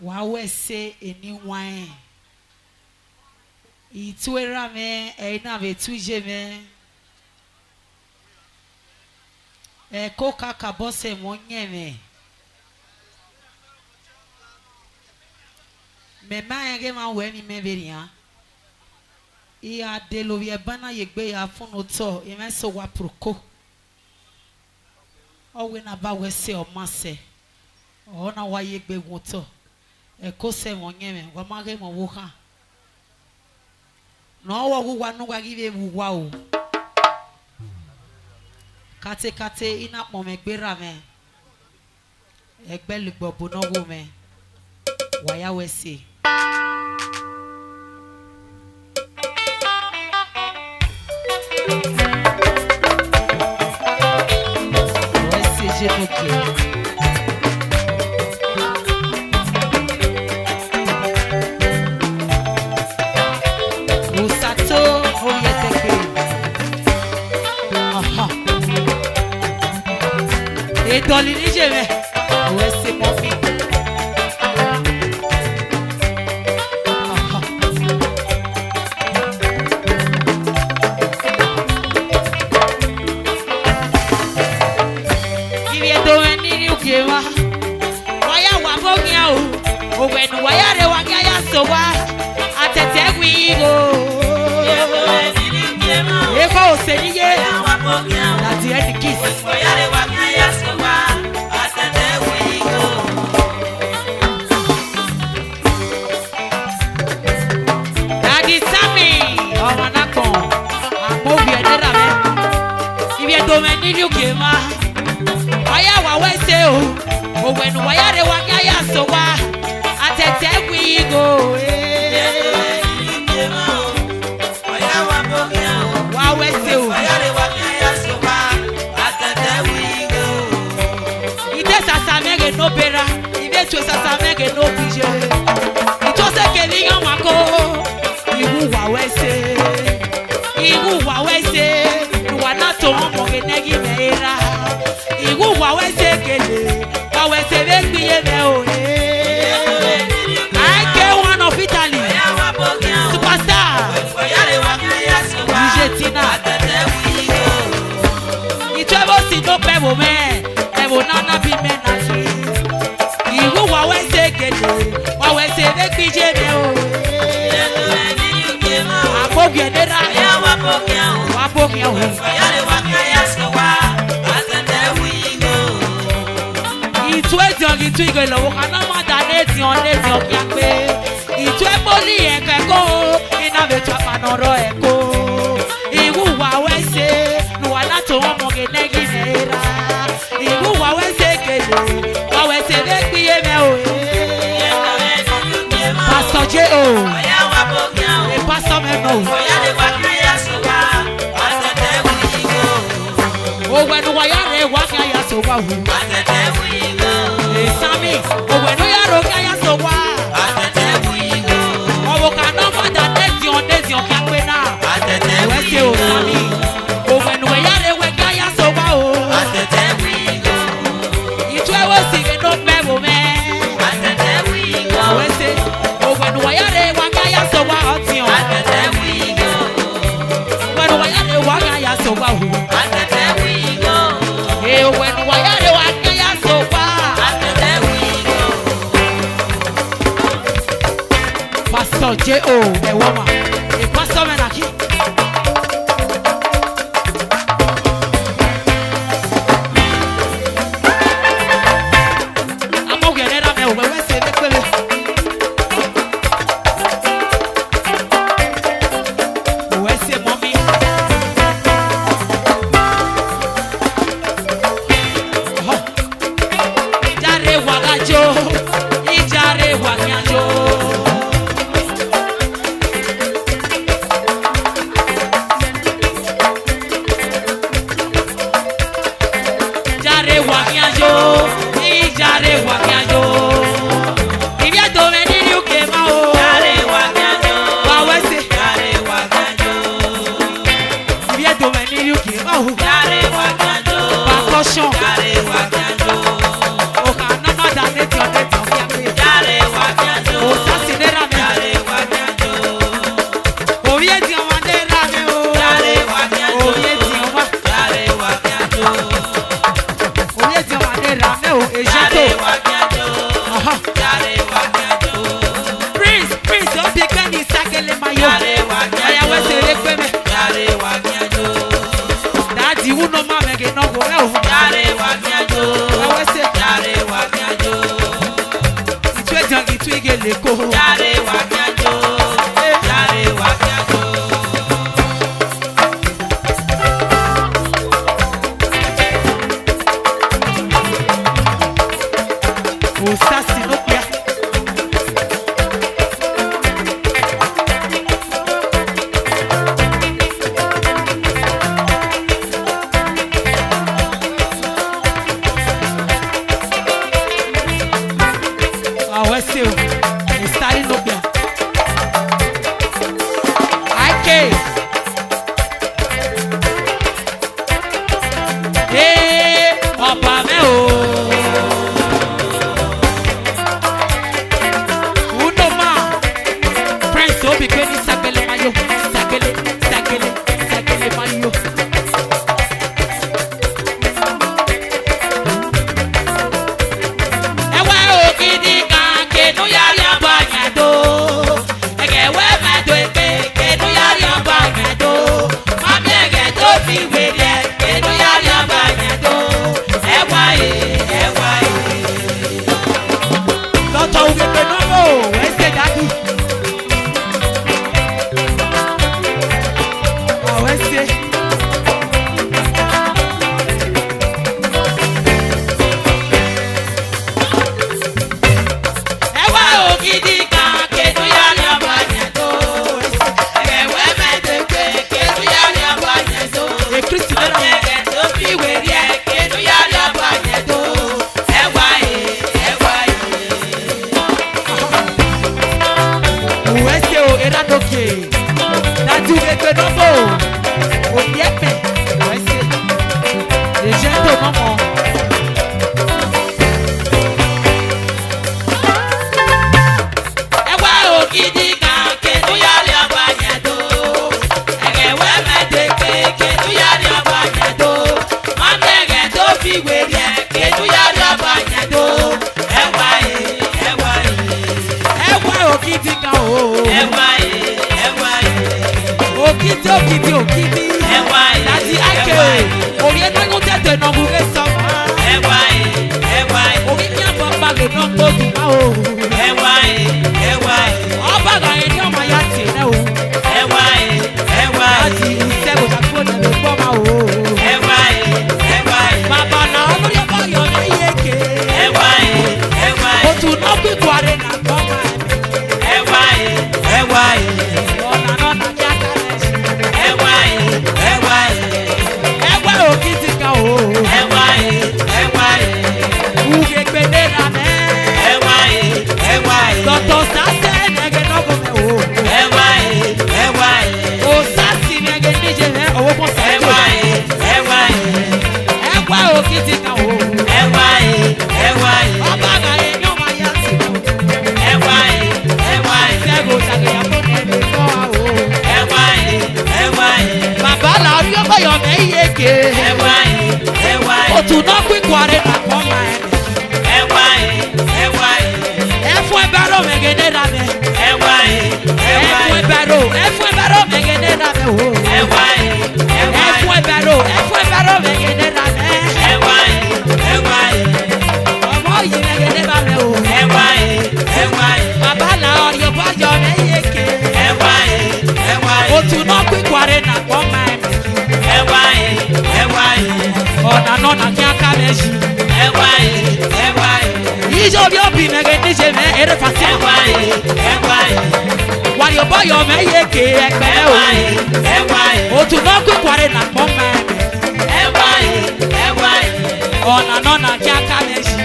Wawe say any wine. Itwera me ena betuje me. Koka kabose monye me. Me yage ma weni me beria. Iya delo ye bana yegbe ya funu to ime so wa proko. Owe na ba we se o mase. O na wa yegbe woto. Eko se monye me wa mage mo wo ha. No wa wu wa no wa give wu wa o. Kate kate ina mo me gbera me. Egbe lugbo bo no wo me. Wa ya we se. Et dans l'unité, ouais, c'est mon fils. Il vient de venir au Kéma. Waya wabogia o. When waya re wagaya sowa. Atete wigo. Eko oseniye. La diète kiss. Waya re wagaya sowa. Atete wigo. Daddy Sammy. Oh manako. Amo viene rame. Il vient de venir au Kéma. Waya wawese o. When waya re wagaya sowa. Atete wigo. Wawese o. No better, if it was a make no picture. It was a killing on my go. You always say, you always say, you are not to home of a negative era. You always say, always say, let me know. I get one of Italy, superstar, Argentina. It was in no pebble man, I will not be men. Wawe se make me jeme o. Abogia dera. Wabogia o. Itwe lo kana ma da neti on kiape. Itwe boli ekeko ina betwa panoro eko. Igu wawe se no ala to mo genegi nera. Igu wawe se kele. Wawe se make me jeme o. Pastor J.O. Et Pastor Memo. Oh, when we are walking, I so wow. Sammy, oh, when we are walking, I so wow. Oh, we cannot find that nation can win now. Where's your Sammy? Oh, when we are walking, I so wow. It was singing no Memo man. Where's it? When wayare wagaya so wa otion atete we go. When wayare wagaya so wa hu atete we go. Eh when wayare wagaya so wa atete we go. Pastor J.O. e woma. E pastor menaki. Amo gerera me we se de kwele. leko. Jare wakiajo, jare wakiajo. Osasi no pia. Awese o, estari no pia. Ike. Ọba mẹ́ o. Obi kwe ni sagele mayo, sagele, sagele, sagele mayo. Ewe okidi kan kenu yari abanyado. Egewe medo epe kenu yari abanyado. Mami ege to fi wele kenu yari abanyado. Ewa e, ewa e. Lọ́tọ̀ uwe penomo, wese dadi. Okiti okiti láti ake orí ẹni ń tètè nà gúgé sọmọ orí ní àbọ̀ gbàgbé náà gbòdù má o ọba àgbàyẹ ní ọmọ ya tì rẹ o láti ìṣẹ́gun ṣàkóso ní gbọ́ má o bàbá náà olórí ọba yọ ní iyeke òtún náà gbígbó àrẹ nà gbọ́ má ọ̀nà náà nà kí á kálẹ̀ ṣe. Okiti ka o. Uge gbede na me. Dr. Sase nege nogo me o. O sasi nege nije me owo mo se jo. Ewa okiti ka o. Ọba ga ye nyo ma ya si. Sego sage ya ko ne me ko a o. Baba la ori ọkọ yọ me iyeke. Otu náà pín kwari na kọ́ máa ẹ̀. Ẹ̀fún ẹ̀bẹ̀rẹ̀ mẹ̀gẹ̀dẹ̀ dà mẹ́. Ẹ̀fún ẹ̀bẹ̀rẹ̀ mẹ̀gẹ̀dẹ̀ dà mẹ́ o. Ẹ̀fún ẹ̀bẹ̀rẹ̀ mẹ̀gẹ̀dẹ̀ dà mẹ́. Ọmọ yìí mẹ̀gẹ̀dẹ̀ dà mẹ́ o. Bàbá la ọ̀rẹ́ bá yọ mẹ́ yéke. Otu náà pín kwari na kọ́ máa ẹ̀. Ọ̀nà náà nà kí á ká lẹ̀ ṣí. Ijó bí ó bì mẹ́gẹ̀ níṣe mẹ́ eré fàṣẹ. Wàrí ọ̀bọ̀ yọ mẹ́ yéke ẹgbẹ́ o. Òtún náà kú kwari nà pọ̀ mẹ́. Ọ̀nà náà nà kí á ká lẹ̀ ṣí.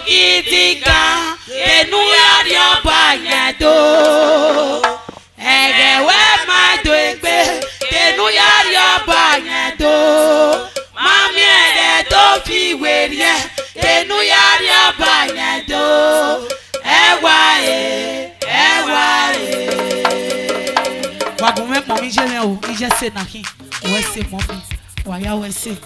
Kitika enu yari ọba yẹn tó ẹgẹwẹ máa tó egbe enu yari ọba yẹn tó mami ẹdẹ tó fi wèrè ẹ enu yari ọba yẹn tó Wa gume mommy jele o, ije se na kin. We se mommy. Wa ya we se.